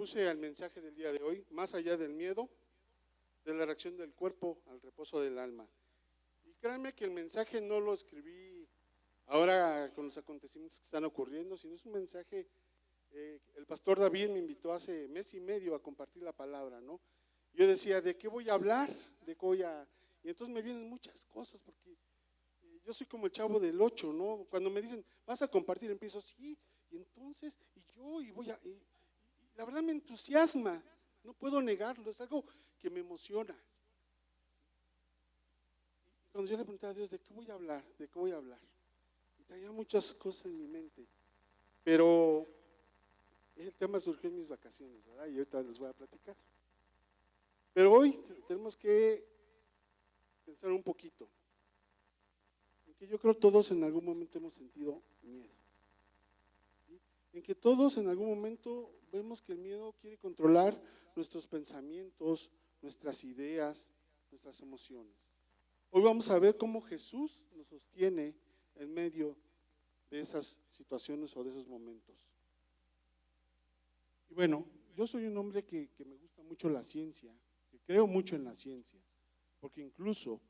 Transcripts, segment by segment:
puse al mensaje del día de hoy, más allá del miedo, de la reacción del cuerpo al reposo del alma. Y créanme que el mensaje no lo escribí ahora con los acontecimientos que están ocurriendo, sino es un mensaje, el pastor David me invitó hace mes y medio a compartir la palabra, ¿no? Yo decía, ¿de qué voy a hablar? ¿De qué voy a...? Y entonces me vienen muchas cosas, porque yo soy como el Chavo del Ocho, ¿no? Cuando me dicen, vas a compartir, empiezo, sí, y entonces, y voy a... y la verdad me entusiasma, no puedo negarlo, es algo que me emociona. Y cuando yo le preguntaba a Dios, ¿de qué voy a hablar? ¿De qué voy a hablar? Y traía muchas cosas en mi mente, pero el tema surgió en mis vacaciones, ¿verdad? Y ahorita les voy a platicar. Pero hoy tenemos que pensar un poquito, en que yo creo todos en algún momento hemos sentido miedo, ¿sí? En que todos en algún momento vemos que el miedo quiere controlar nuestros pensamientos, nuestras ideas, nuestras emociones. Hoy vamos a ver cómo Jesús nos sostiene en medio de esas situaciones o de esos momentos. Y bueno, yo soy un hombre que me gusta mucho la ciencia, que creo mucho en la ciencia, porque incluso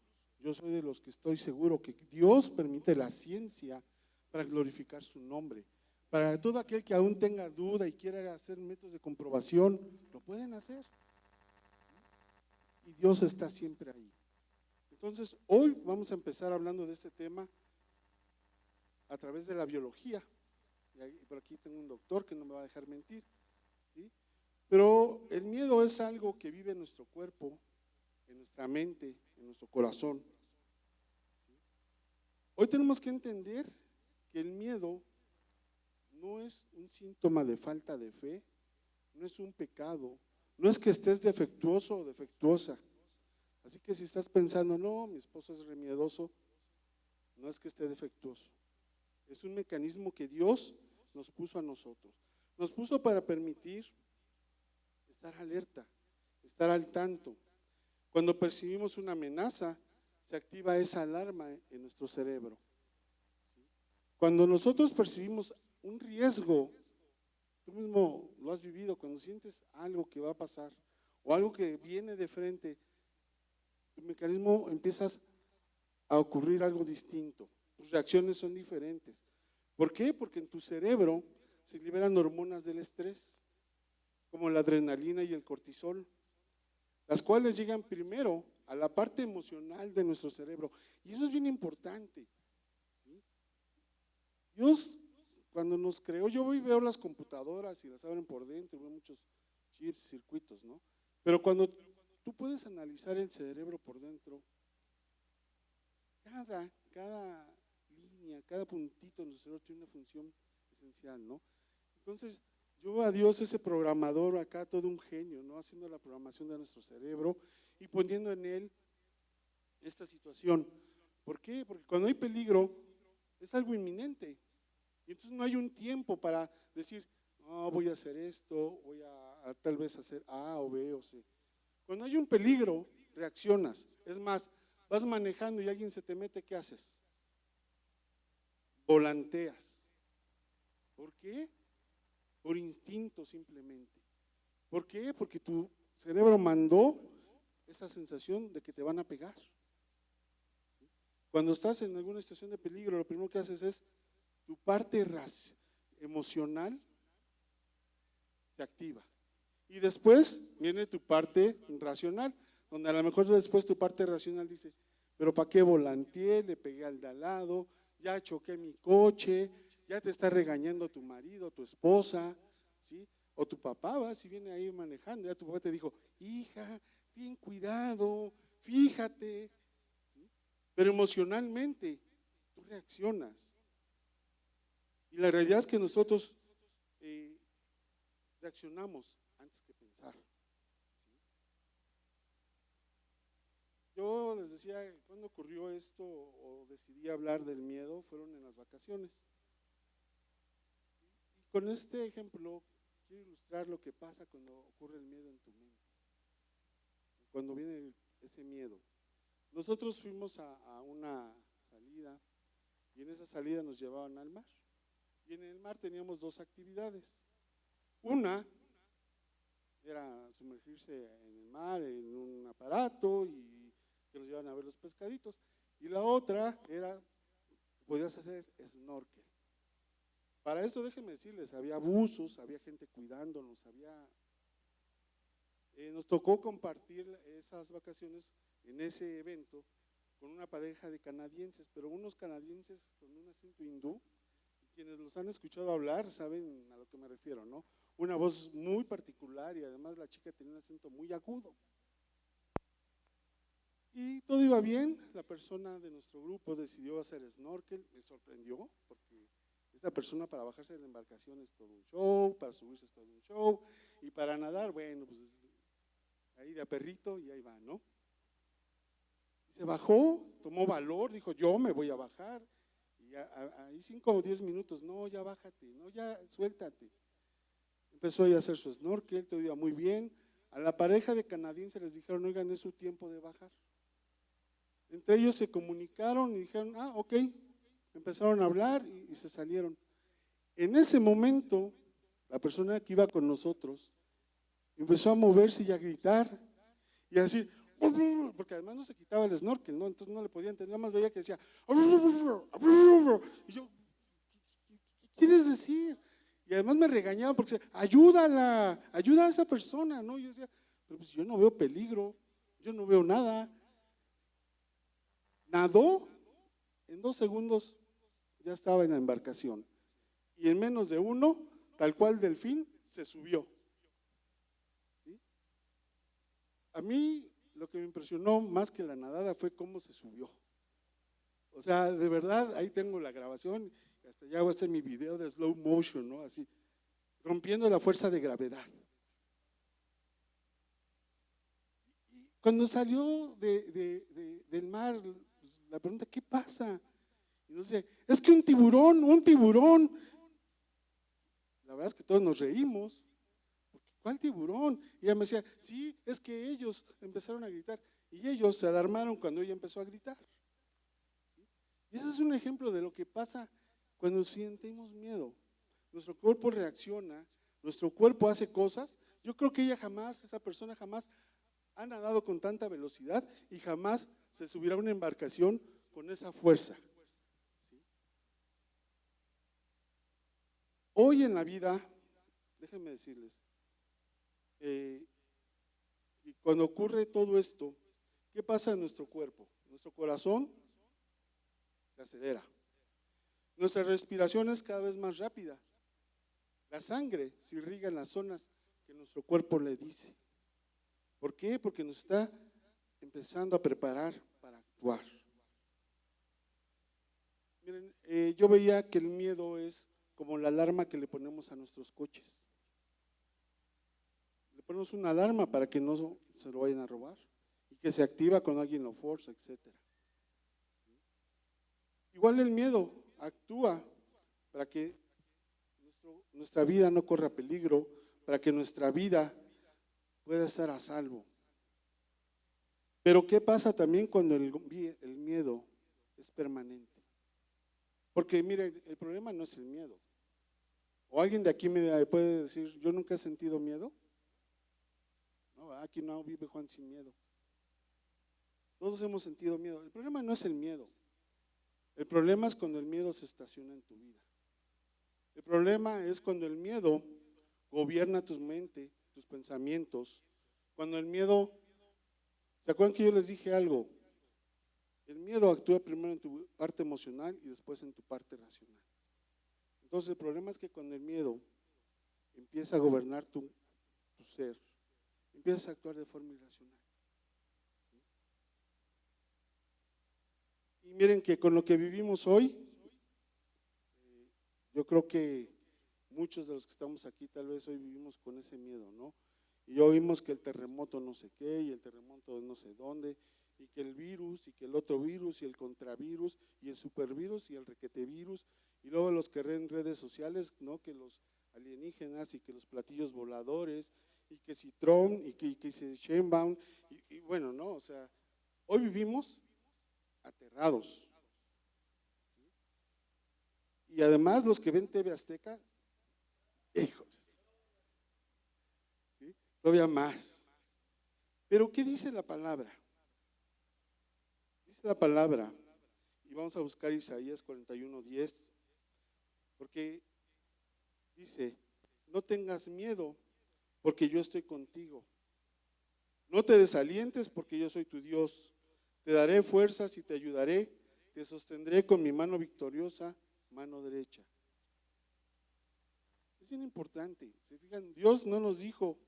yo soy de los que estoy seguro que Dios permite la ciencia para glorificar su nombre. Para todo aquel que aún tenga duda y quiera hacer métodos de comprobación, lo pueden hacer. Y Dios está siempre ahí. Entonces, hoy vamos a empezar hablando de este tema a través de la biología. Y por aquí tengo un doctor que no me va a dejar mentir, ¿sí? Pero el miedo es algo que vive en nuestro cuerpo, en nuestra mente, en nuestro corazón, ¿sí? Hoy tenemos que entender que el miedo no es un síntoma de falta de fe, no es un pecado, no es que estés defectuoso o defectuosa. Así que si estás pensando, no, mi esposo es remiedoso, no es que esté defectuoso. Es un mecanismo que Dios nos puso a nosotros. Nos puso para permitir estar alerta, estar al tanto. Cuando percibimos una amenaza, se activa esa alarma en nuestro cerebro. Cuando nosotros percibimos un riesgo, tú mismo lo has vivido, cuando sientes algo que va a pasar o algo que viene de frente, tu mecanismo empiezas a ocurrir algo distinto. Tus reacciones son diferentes. ¿Por qué? Porque en tu cerebro se liberan hormonas del estrés, como la adrenalina y el cortisol, las cuales llegan primero a la parte emocional de nuestro cerebro. Y eso es bien importante, ¿sí? Dios, cuando nos creó, yo voy y veo las computadoras y las abren por dentro, veo muchos chips, circuitos, ¿no? Pero cuando tú puedes analizar el cerebro por dentro, cada línea, cada puntito en nuestro cerebro tiene una función esencial, ¿no? Entonces, yo veo a Dios, ese programador acá, todo un genio, ¿no? Haciendo la programación de nuestro cerebro y poniendo en él esta situación. ¿Por qué? Porque cuando hay peligro, es algo inminente. Y entonces no hay un tiempo para decir, no, voy a hacer esto, voy a tal vez hacer A o B o C. Cuando hay un peligro, reaccionas. Es más, vas manejando y alguien se te mete, ¿qué haces? Volanteas. ¿Por qué? Por instinto simplemente. ¿Por qué? Porque tu cerebro mandó esa sensación de que te van a pegar. Cuando estás en alguna situación de peligro, lo primero que haces es tu parte emocional se activa. Y después viene tu parte racional, donde a lo mejor después tu parte racional dice, pero ¿para qué volanteé? Le pegué al de al lado, ya choqué mi coche, ya te está regañando tu marido, tu esposa, ¿sí? O tu papá, va, si viene ahí manejando, ya tu papá te dijo, hija, ten cuidado, fíjate, ¿sí? Pero emocionalmente tú reaccionas. Y la realidad es que nosotros reaccionamos antes que pensar, ¿sí? Yo les decía, cuando ocurrió esto o decidí hablar del miedo, fueron en las vacaciones. Y con este ejemplo quiero ilustrar lo que pasa cuando ocurre el miedo en tu mente, cuando viene ese miedo. Nosotros fuimos a una salida y en esa salida nos llevaban al mar. Y en el mar teníamos dos actividades. Una era sumergirse en el mar, en un aparato y que nos llevan a ver los pescaditos. Y la otra era, podías hacer snorkel. Para eso déjenme decirles, había buzos, había gente cuidándonos, nos tocó compartir esas vacaciones en ese evento con una pareja de canadienses, pero unos canadienses con un acento hindú. Quienes los han escuchado hablar saben a lo que me refiero, ¿no? Una voz muy particular y además la chica tenía un acento muy agudo. Y todo iba bien, la persona de nuestro grupo decidió hacer snorkel, me sorprendió porque esta persona para bajarse de la embarcación es todo un show, para subirse es todo un show y para nadar, bueno, pues ahí de a perrito y ahí va, ¿no? Y se bajó, tomó valor, dijo yo me voy a bajar. Y ahí 5 o 10 minutos, no, ya bájate, no, ya suéltate. Empezó a hacer su snorkel, todo iba muy bien. A la pareja de canadienses les dijeron, oigan, es su tiempo de bajar. Entre ellos se comunicaron y dijeron, ok. Empezaron a hablar y se salieron. En ese momento, la persona que iba con nosotros empezó a moverse y a gritar y a decir, porque además no se quitaba el snorkel, ¿no? Entonces no le podía entender, nada más veía que decía, y yo, ¿qué quieres decir? Y además me regañaba porque decía, ayúdala, ayuda a esa persona, ¿no? Y yo decía, pero pues yo no veo peligro, yo no veo nada. Nadó, en 2 segundos ya estaba en la embarcación y en menos de uno, tal cual delfín, se subió. ¿Sí? A mí lo que me impresionó más que la nadada fue cómo se subió. O sea, de verdad, ahí tengo la grabación, hasta ya voy a hacer mi video de slow motion, ¿no? Así, rompiendo la fuerza de gravedad. Y cuando salió del mar, la pregunta, ¿qué pasa? Y nos dice, es que un tiburón. La verdad es que todos nos reímos. ¿Cuál tiburón? Y ella me decía, sí, es que ellos empezaron a gritar y ellos se alarmaron cuando ella empezó a gritar. Y ese es un ejemplo de lo que pasa cuando sentimos miedo. Nuestro cuerpo reacciona, nuestro cuerpo hace cosas. Yo creo que esa persona jamás ha nadado con tanta velocidad y jamás se subirá a una embarcación con esa fuerza. ¿Sí? Hoy en la vida, déjenme decirles, y cuando ocurre todo esto, ¿qué pasa en nuestro cuerpo? Nuestro corazón se acelera, nuestra respiración es cada vez más rápida, la sangre se irriga en las zonas que nuestro cuerpo le dice. ¿Por qué? Porque nos está empezando a preparar para actuar. Miren, yo veía que el miedo es como la alarma que le ponemos a nuestros coches. Le ponemos una alarma para que no se lo vayan a robar y que se activa cuando alguien lo forza, etc. Igual el miedo actúa para que nuestra vida no corra peligro, para que nuestra vida pueda estar a salvo. Pero ¿qué pasa también cuando el miedo es permanente? Porque miren, el problema no es el miedo. O alguien de aquí me puede decir, yo nunca he sentido miedo. No, aquí no vive Juan sin miedo. Todos hemos sentido miedo. El problema no es el miedo. El problema es cuando el miedo se estaciona en tu vida. El problema es cuando el miedo gobierna tu mente, tus pensamientos. Cuando el miedo, ¿se acuerdan que yo les dije algo? El miedo actúa primero en tu parte emocional y después en tu parte racional. Entonces el problema es que cuando el miedo empieza a gobernar tu ser, empiezas a actuar de forma irracional. Y miren que con lo que vivimos hoy, yo creo que muchos de los que estamos aquí tal vez hoy vivimos con ese miedo, ¿no? Y ya oímos que el terremoto no sé qué, y el terremoto no sé dónde, y que el virus, y que el otro virus, y el contravirus, y el supervirus, y el requetevirus, y luego los que en redes sociales, ¿no? Que los alienígenas, y que los platillos voladores, y que si Trump, y que si Sheinbaum, y bueno, ¿no? O sea, hoy vivimos aterrados. ¿Sí? Y además los que ven TV Azteca, híjoles. ¿Sí? ¿sí? Todavía más. Pero ¿qué dice la palabra? Dice la palabra, y vamos a buscar Isaías 41:10, porque dice, no tengas miedo, porque yo estoy contigo. No te desalientes, porque yo soy tu Dios. Te daré fuerzas y te ayudaré, te sostendré con mi mano victoriosa, mano derecha. Es bien importante, se fijan, Dios no nos dijo,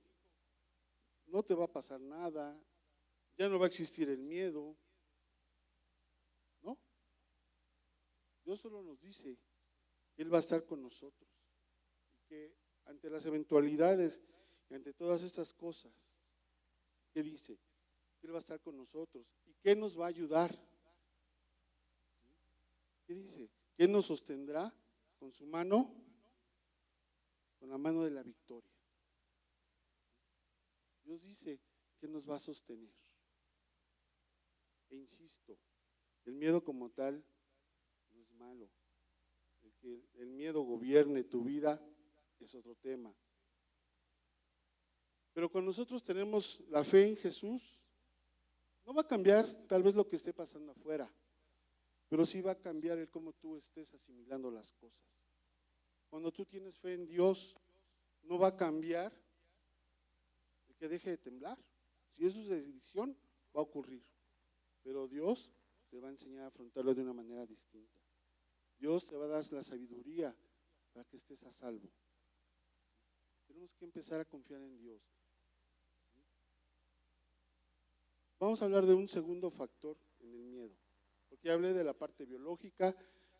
no te va a pasar nada, ya no va a existir el miedo, ¿no? Dios solo nos dice que Él va a estar con nosotros, y que ante las eventualidades y ante todas estas cosas, ¿qué dice? Que Él va a estar con nosotros. ¿Y qué nos va a ayudar? ¿Qué dice? ¿Qué nos sostendrá con su mano? Con la mano de la victoria. Dios dice que nos va a sostener. E insisto, el miedo como tal no es malo. El que el miedo gobierne tu vida es otro tema. Pero cuando nosotros tenemos la fe en Jesús, no va a cambiar tal vez lo que esté pasando afuera, pero sí va a cambiar el cómo tú estés asimilando las cosas. Cuando tú tienes fe en Dios, no va a cambiar el que deje de temblar. Si es su decisión, va a ocurrir. Pero Dios te va a enseñar a afrontarlo de una manera distinta. Dios te va a dar la sabiduría para que estés a salvo. Tenemos que empezar a confiar en Dios. Vamos a hablar de un segundo factor en el miedo, porque ya hablé de la parte biológica,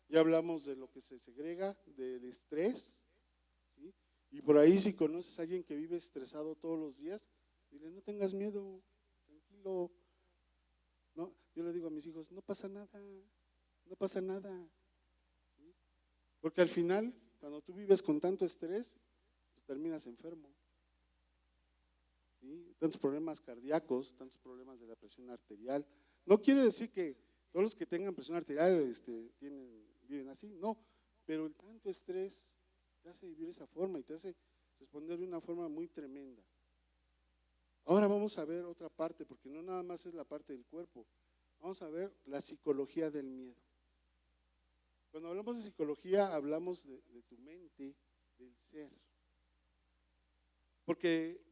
ya hablamos de lo que se segrega, del estrés, ¿sí? Y por ahí si conoces a alguien que vive estresado todos los días, dile, no tengas miedo, tranquilo. No, yo le digo a mis hijos, no pasa nada, no pasa nada, ¿sí? Porque al final, cuando tú vives con tanto estrés, pues terminas enfermo. ¿Sí? Tantos problemas cardíacos, tantos problemas de la presión arterial. No quiere decir que todos los que tengan presión arterial viven así, no, pero el tanto estrés te hace vivir de esa forma y te hace responder de una forma muy tremenda. Ahora vamos a ver otra parte, porque no nada más es la parte del cuerpo, vamos a ver la psicología del miedo. Cuando hablamos de psicología hablamos de tu mente, del ser, porque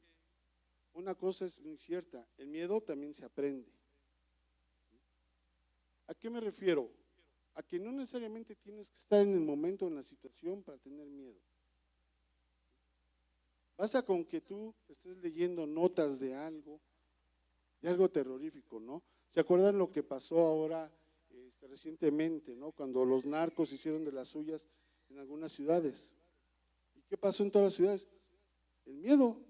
una cosa es muy cierta, el miedo también se aprende. ¿Sí? ¿A qué me refiero? A que no necesariamente tienes que estar en el momento, en la situación para tener miedo. Basta con que tú estés leyendo notas de algo terrorífico, ¿no? ¿Se acuerdan lo que pasó ahora recientemente, ¿no? Cuando los narcos hicieron de las suyas en algunas ciudades. ¿Y qué pasó en todas las ciudades? El miedo.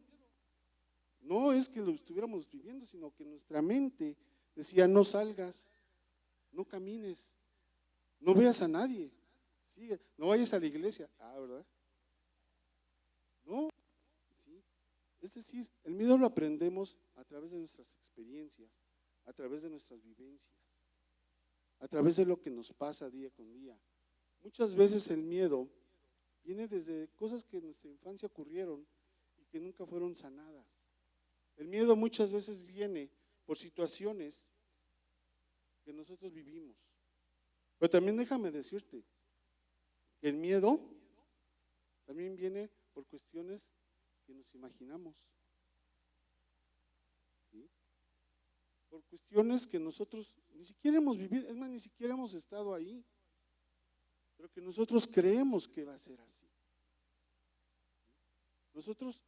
No es que lo estuviéramos viviendo, sino que nuestra mente decía, no salgas, no camines, no veas a nadie, sigue, no vayas a la iglesia. Ah, ¿verdad? No, sí. Es decir, el miedo lo aprendemos a través de nuestras experiencias, a través de nuestras vivencias, a través de lo que nos pasa día con día. Muchas veces el miedo viene desde cosas que en nuestra infancia ocurrieron y que nunca fueron sanadas. El miedo muchas veces viene por situaciones que nosotros vivimos. Pero también déjame decirte que el miedo también viene por cuestiones que nos imaginamos. ¿Sí? Por cuestiones que nosotros ni siquiera hemos vivido, es más, ni siquiera hemos estado ahí, pero que nosotros creemos que va a ser así. Nosotros,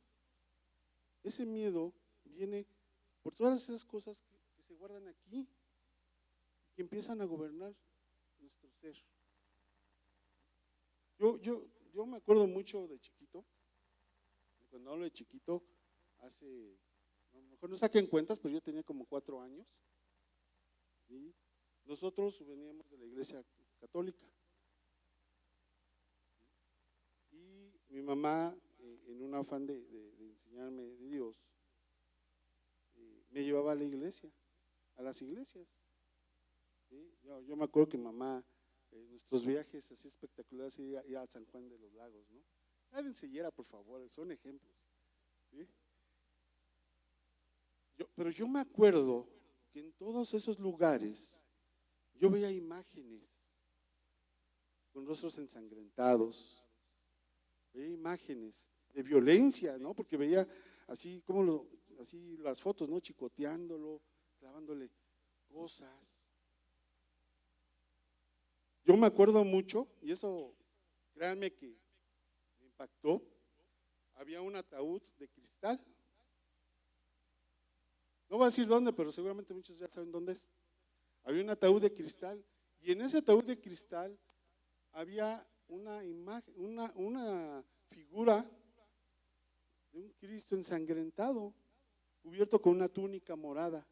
ese miedo viene por todas esas cosas que se guardan aquí y que empiezan a gobernar nuestro ser. Yo me acuerdo mucho de chiquito, cuando hablo de chiquito, hace, a lo mejor no saquen cuentas, pero yo tenía como 4 años, ¿sí? Nosotros veníamos de la iglesia católica y mi mamá, en un afán de enseñarme de Dios, me llevaba a la iglesia, a las iglesias. ¿Sí? Yo me acuerdo que mamá, nuestros viajes así espectaculares, ir a San Juan de los Lagos, ¿no? Nadie se hiera, por favor, son ejemplos. ¿Sí? Pero yo me acuerdo que en todos esos lugares yo veía imágenes con rostros ensangrentados, veía imágenes de violencia, ¿no? Porque veía así como así las fotos, ¿no? Chicoteándolo, clavándole cosas. Yo me acuerdo mucho, y eso, créanme que me impactó, había un ataúd de cristal. No voy a decir dónde, pero seguramente muchos ya saben dónde es. Había un ataúd de cristal, y en ese ataúd de cristal había una imagen, una figura de un Cristo ensangrentado, cubierto con una túnica morada.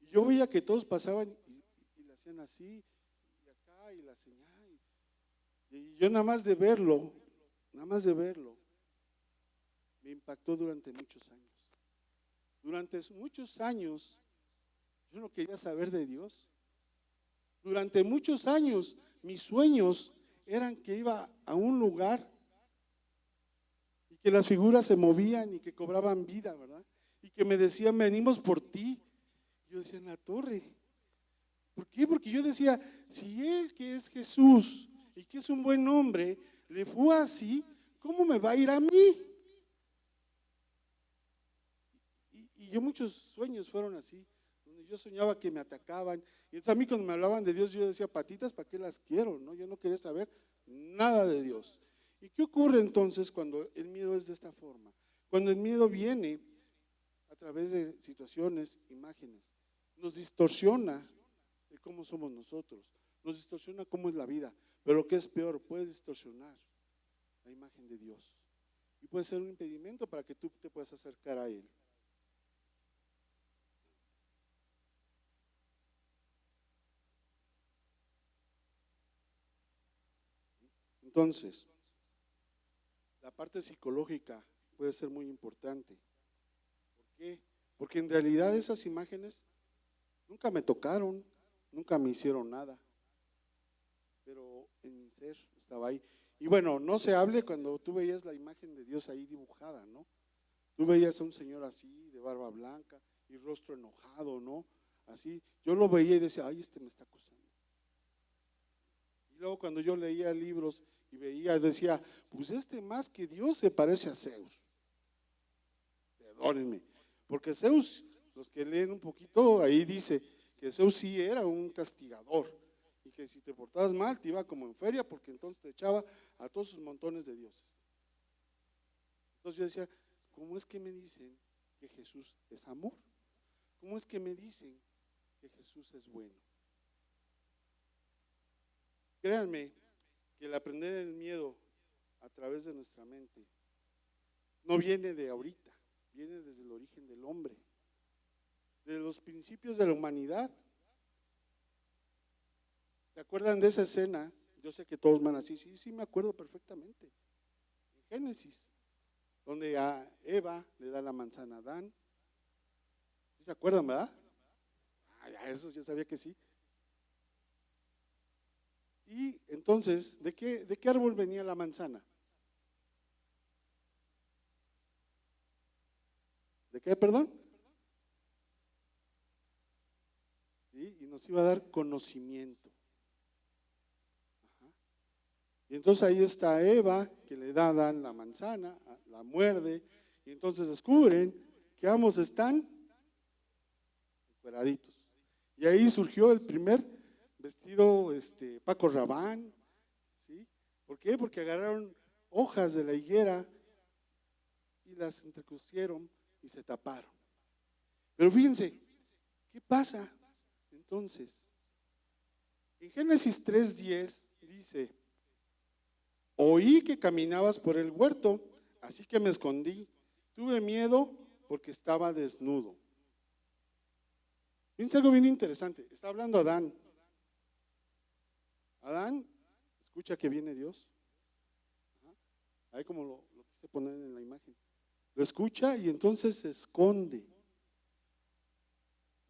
Y yo veía que todos pasaban y le hacían así, y acá, y la señal. Y yo nada más de verlo, me impactó durante muchos años. Durante muchos años, yo no quería saber de Dios. Durante muchos años, mis sueños eran que iba a un lugar y que las figuras se movían y que cobraban vida, ¿verdad? Y que me decían, venimos por ti. Yo decía, en la torre. ¿Por qué? Porque yo decía, si él que es Jesús y que es un buen hombre, le fue así, ¿cómo me va a ir a mí? Y yo muchos sueños fueron así, donde yo soñaba que me atacaban. Y entonces a mí cuando me hablaban de Dios, yo decía, patitas, ¿para qué las quiero? ¿No? Yo no quería saber nada de Dios. ¿Y qué ocurre entonces cuando el miedo es de esta forma? Cuando el miedo viene a través de situaciones, imágenes, nos distorsiona de cómo somos nosotros, nos distorsiona cómo es la vida, pero lo que es peor, puede distorsionar la imagen de Dios y puede ser un impedimento para que tú te puedas acercar a Él. Entonces, la parte psicológica puede ser muy importante. ¿Por qué? Porque en realidad esas imágenes nunca me tocaron, nunca me hicieron nada, pero en mi ser estaba ahí. Y bueno, no se hable cuando tú veías la imagen de Dios ahí dibujada, ¿no? Tú veías a un señor así, de barba blanca y rostro enojado, ¿no? Así, yo lo veía y decía, ay, este me está acusando. Y luego cuando yo leía libros y veía, decía, pues este más que Dios se parece a Zeus. Perdónenme, porque Zeus, los que leen un poquito, ahí dice que Zeus sí era un castigador y que si te portabas mal te iba como en feria porque entonces te echaba a todos sus montones de dioses. Entonces yo decía, ¿cómo es que me dicen que Jesús es amor? ¿Cómo es que me dicen que Jesús es bueno? Créanme que el aprender el miedo a través de nuestra mente no viene de ahorita, viene desde el origen del hombre, de los principios de la humanidad. ¿Se acuerdan de esa escena? Yo sé que todos van así, sí, me acuerdo perfectamente. En Génesis, donde a Eva le da la manzana a Adán. ¿Sí se acuerdan, verdad? Ya eso yo sabía que sí. Y entonces, ¿de qué árbol venía la manzana? ¿De qué, perdón? ¿Sí? Y nos iba a dar conocimiento. Ajá. Y entonces ahí está Eva, que le da a Adán la manzana, la muerde, y entonces descubren que ambos están encueraditos. Y ahí surgió el primer vestido Paco Rabanne, ¿sí? ¿Por qué? Porque agarraron hojas de la higuera y las entrecosieron y se taparon. Pero fíjense, ¿qué pasa entonces? En Génesis 3:10 dice, oí que caminabas por el huerto, así que me escondí, tuve miedo porque estaba desnudo. Fíjense algo bien interesante, está hablando Adán. Adán, escucha que viene Dios. Ajá. Ahí como lo quise poner en la imagen. Lo escucha y entonces se esconde.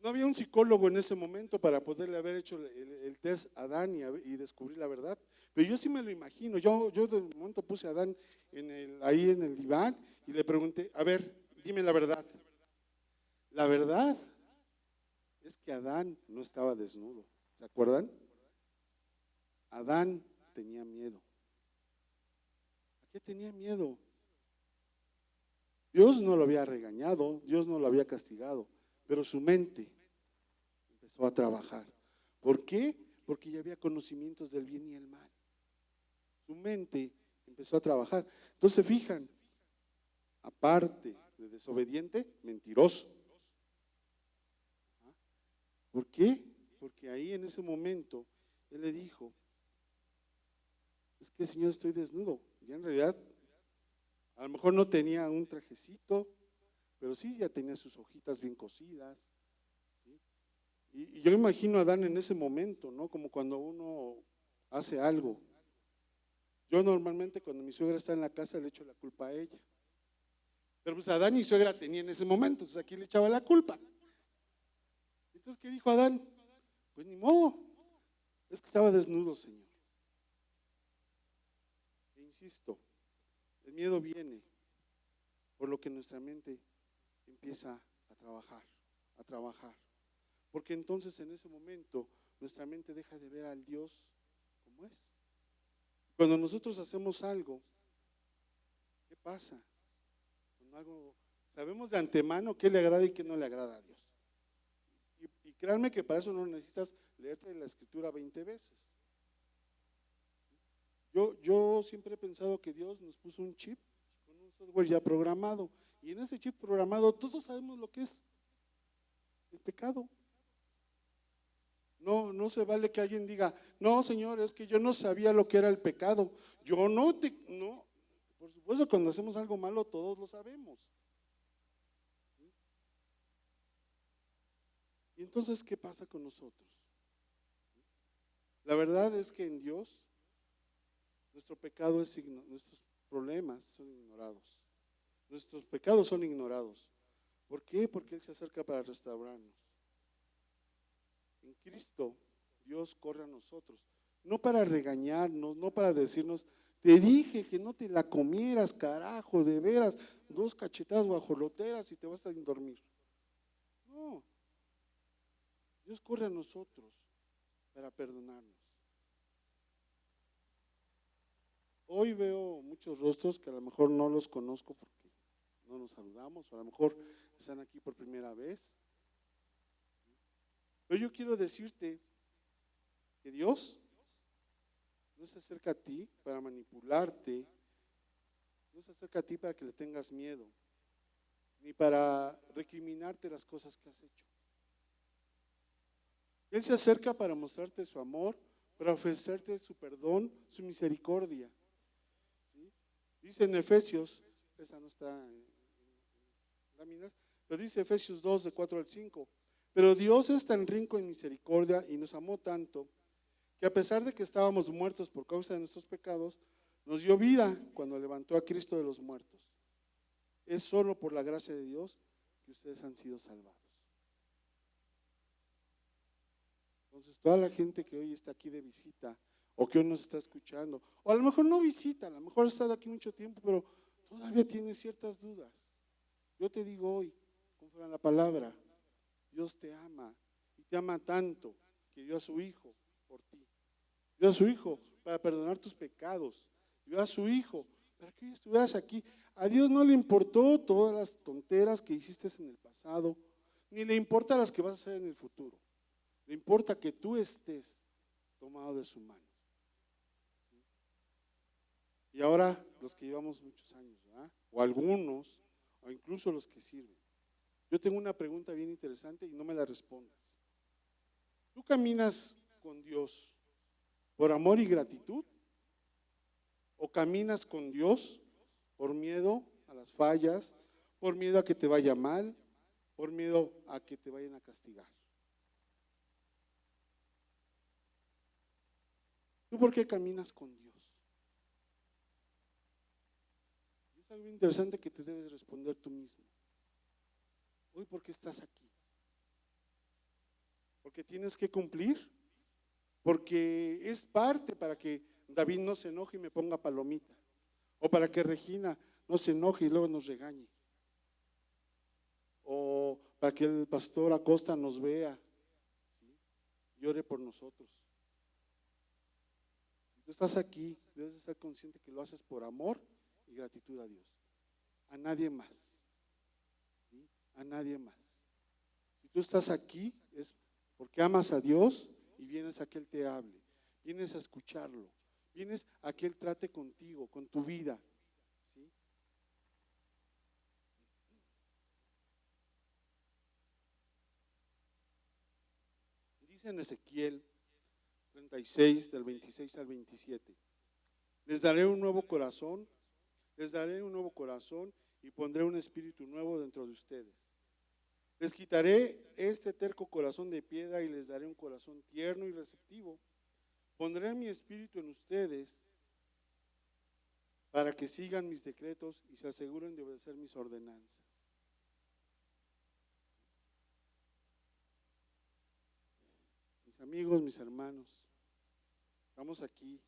No había un psicólogo en ese momento para poderle haber hecho el test a Adán y descubrir la verdad. Pero yo sí me lo imagino. Yo de momento puse a Adán ahí en el diván y le pregunté, a ver, dime la verdad. La verdad es que Adán no estaba desnudo. ¿Se acuerdan? Adán tenía miedo. ¿A qué tenía miedo? Dios no lo había regañado, Dios no lo había castigado, pero su mente empezó a trabajar. ¿Por qué? Porque ya había conocimientos del bien y el mal. Su mente empezó a trabajar. Entonces, fijan, aparte de desobediente, mentiroso. ¿Por qué? Porque ahí en ese momento él le dijo, es que Señor, estoy desnudo. Y en realidad, a lo mejor no tenía un trajecito, pero sí ya tenía sus hojitas bien cosidas, ¿sí? Y yo imagino a Adán en ese momento, ¿no? Como cuando uno hace algo. Yo normalmente cuando mi suegra está en la casa le echo la culpa a ella. Pero pues Adán y suegra tenía en ese momento, entonces aquí le echaba la culpa. Entonces, ¿qué dijo Adán? Pues ni modo, es que estaba desnudo, Señor. E insisto, el miedo viene por lo que nuestra mente empieza a trabajar. Porque entonces en ese momento nuestra mente deja de ver al Dios como es. Cuando nosotros hacemos algo, ¿qué pasa? Cuando algo, sabemos de antemano qué le agrada y qué no le agrada a Dios. Y créanme que para eso no necesitas leerte la escritura 20 veces. Yo siempre he pensado que Dios nos puso un chip con un software ya programado. Y en ese chip programado todos sabemos lo que es el pecado. No se vale que alguien diga, no, Señor, es que yo no sabía lo que era el pecado. No, por supuesto, cuando hacemos algo malo todos lo sabemos. ¿Sí? Y entonces, ¿qué pasa con nosotros? ¿Sí? La verdad es que en Dios, nuestro pecado es nuestros problemas son ignorados. Nuestros pecados son ignorados. ¿Por qué? Porque Él se acerca para restaurarnos. En Cristo, Dios corre a nosotros, no para regañarnos, no para decirnos, te dije que no te la comieras, carajo, de veras, 2 cachetadas guajoloteras y te vas a dormir. No, Dios corre a nosotros para perdonarnos. Hoy veo muchos rostros que a lo mejor no los conozco porque no nos saludamos, o a lo mejor están aquí por primera vez. Pero yo quiero decirte que Dios no se acerca a ti para manipularte, no se acerca a ti para que le tengas miedo, ni para recriminarte las cosas que has hecho. Él se acerca para mostrarte su amor, para ofrecerte su perdón, su misericordia. ¿Sí? Dice en Efesios, esa no está en láminas, pero dice Efesios 2, de 4 al 5. Pero Dios es tan rico en misericordia y nos amó tanto que a pesar de que estábamos muertos por causa de nuestros pecados, nos dio vida cuando levantó a Cristo de los muertos. Es solo por la gracia de Dios que ustedes han sido salvados. Entonces, toda la gente que hoy está aquí de visita o que hoy nos está escuchando, o a lo mejor no visita, a lo mejor ha estado aquí mucho tiempo, pero todavía tiene ciertas dudas. Yo te digo hoy, conforme a la palabra, Dios te ama y te ama tanto que dio a su Hijo por ti. Dio a su Hijo para perdonar tus pecados. Dio a su Hijo para que hoy estuvieras aquí. A Dios no le importó todas las tonteras que hiciste en el pasado, ni le importa las que vas a hacer en el futuro. Le importa que tú estés tomado de su mano. ¿Sí? Y ahora los que llevamos muchos años, ¿verdad? O algunos, o incluso los que sirven. Yo tengo una pregunta bien interesante y no me la respondas. ¿Tú caminas con Dios por amor y gratitud? ¿O caminas con Dios por miedo a las fallas, por miedo a que te vaya mal, por miedo a que te vayan a castigar? ¿Tú por qué caminas con Dios? Es algo interesante que te debes responder tú mismo. Hoy, ¿por qué estás aquí? ¿Porque tienes que cumplir? ¿Porque es parte para que David no se enoje y me ponga palomita? ¿O para que Regina no se enoje y luego nos regañe? ¿O para que el pastor Acosta nos vea, ¿sí? Y ore por nosotros. Si tú estás aquí, debes estar consciente que lo haces por amor y gratitud a Dios, a nadie más, ¿sí? A nadie más. Si tú estás aquí es porque amas a Dios y vienes a que Él te hable, vienes a escucharlo, vienes a que Él trate contigo, con tu vida, ¿sí? Dice en Ezequiel 36, del 26 al 27, les daré un nuevo corazón, les daré un nuevo corazón y pondré un espíritu nuevo dentro de ustedes. Les quitaré este terco corazón de piedra y les daré un corazón tierno y receptivo. Pondré mi espíritu en ustedes para que sigan mis decretos y se aseguren de obedecer mis ordenanzas. Mis amigos, mis hermanos, estamos aquí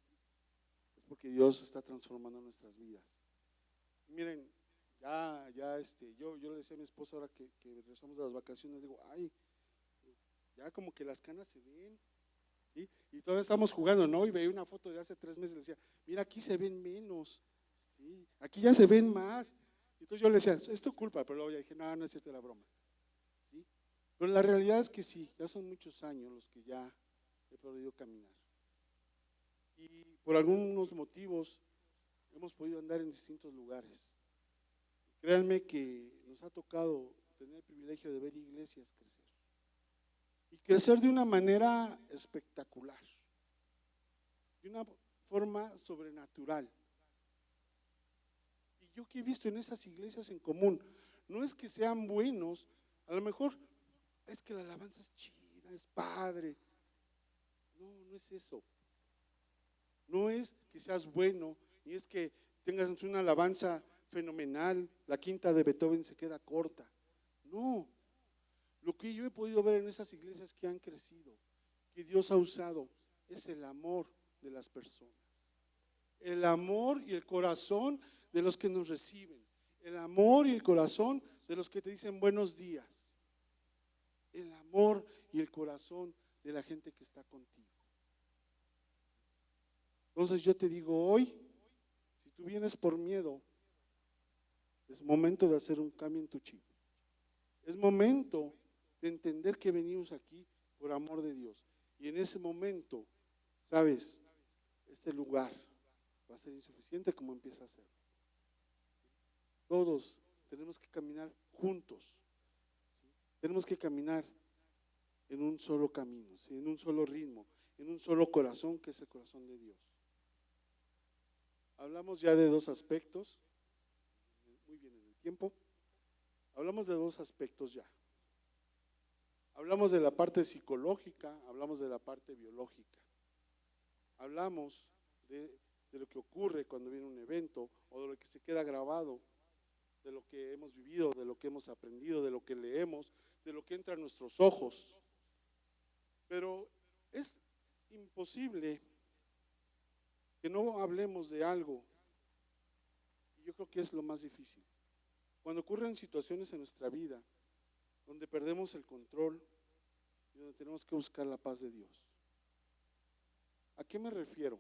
es porque Dios está transformando nuestras vidas. Y miren, yo le decía a mi esposa ahora que regresamos de las vacaciones, digo, ay, ya como que las canas se ven, ¿sí? Y todavía estamos jugando, ¿no? Y veía una foto de hace 3 meses y decía, mira, aquí se ven menos, ¿sí? Aquí ya se ven más. Entonces yo le decía, es tu culpa, pero luego ya dije, no, no es cierto, la broma, ¿sí? Pero la realidad es que sí, ya son muchos años los que ya he podido caminar. Y por algunos motivos hemos podido andar en distintos lugares. Créanme que nos ha tocado tener el privilegio de ver iglesias crecer. Y crecer de una manera espectacular, de una forma sobrenatural. Y yo que he visto en esas iglesias en común, no es que sean buenos, a lo mejor es que la alabanza es chida, es padre. No, no es eso. No es que seas bueno, ni es que tengas una alabanza fenomenal, la quinta de Beethoven se queda corta. No, lo que yo he podido ver en esas iglesias que han crecido, que Dios ha usado, es el amor de las personas, el amor y el corazón de los que nos reciben, el amor y el corazón de los que te dicen buenos días, el amor y el corazón de la gente que está contigo. Entonces yo te digo hoy, si tú vienes por miedo, es momento de hacer un cambio en tu chip. Es momento de entender que venimos aquí por amor de Dios. Y en ese momento, sabes, este lugar va a ser insuficiente como empieza a ser. Todos tenemos que caminar juntos. ¿Sí? Tenemos que caminar en un solo camino, ¿sí? En un solo ritmo, en un solo corazón que es el corazón de Dios. Hablamos ya de 2 aspectos. Muy bien en el tiempo. Hablamos de 2 aspectos ya. Hablamos de la parte psicológica, hablamos de la parte biológica. Hablamos de lo que ocurre cuando viene un evento o de lo que se queda grabado, de lo que hemos vivido, de lo que hemos aprendido, de lo que leemos, de lo que entra a nuestros ojos. Pero es imposible que no hablemos de algo, y yo creo que es lo más difícil. Cuando ocurren situaciones en nuestra vida donde perdemos el control y donde tenemos que buscar la paz de Dios. ¿A qué me refiero?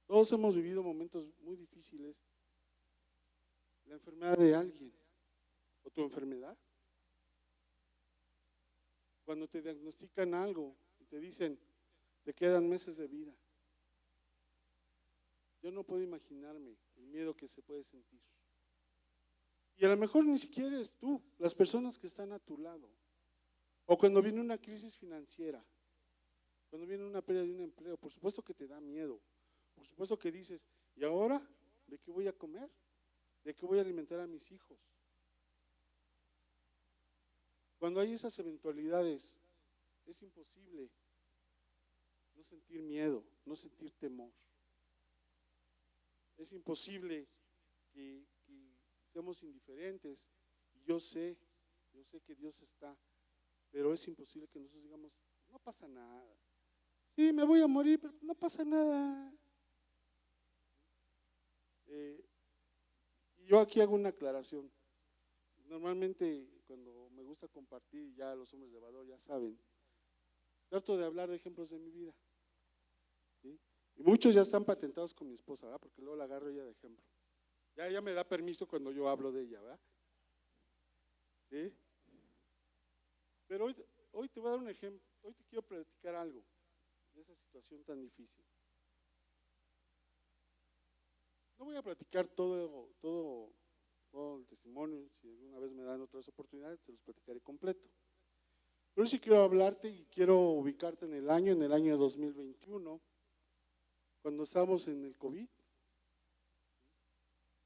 Todos hemos vivido momentos muy difíciles. La enfermedad de alguien o tu enfermedad. Cuando te diagnostican algo y te dicen, te quedan meses de vida. Yo no puedo imaginarme el miedo que se puede sentir. Y a lo mejor ni siquiera eres tú, las personas que están a tu lado. O cuando viene una crisis financiera, cuando viene una pérdida de un empleo, por supuesto que te da miedo. Por supuesto que dices, ¿y ahora de qué voy a comer? ¿De qué voy a alimentar a mis hijos? Cuando hay esas eventualidades, es imposible no sentir miedo, no sentir temor. Es imposible que seamos indiferentes. Y yo sé que Dios está, pero es imposible que nosotros digamos, no pasa nada. Sí, me voy a morir, pero no pasa nada. Y yo aquí hago una aclaración. Normalmente cuando me gusta compartir, ya los hombres de valor ya saben, trato de hablar de ejemplos de mi vida, ¿sí? Y muchos ya están patentados con mi esposa, ¿verdad? Porque luego la agarro ella de ejemplo. Ya ella me da permiso cuando yo hablo de ella, ¿verdad? ¿Sí? Pero hoy te voy a dar un ejemplo, hoy te quiero platicar algo de esa situación tan difícil. No voy a platicar todo el testimonio, si alguna vez me dan otras oportunidades, se los platicaré completo. Pero sí quiero hablarte y quiero ubicarte en el año 2021, cuando estábamos en el COVID,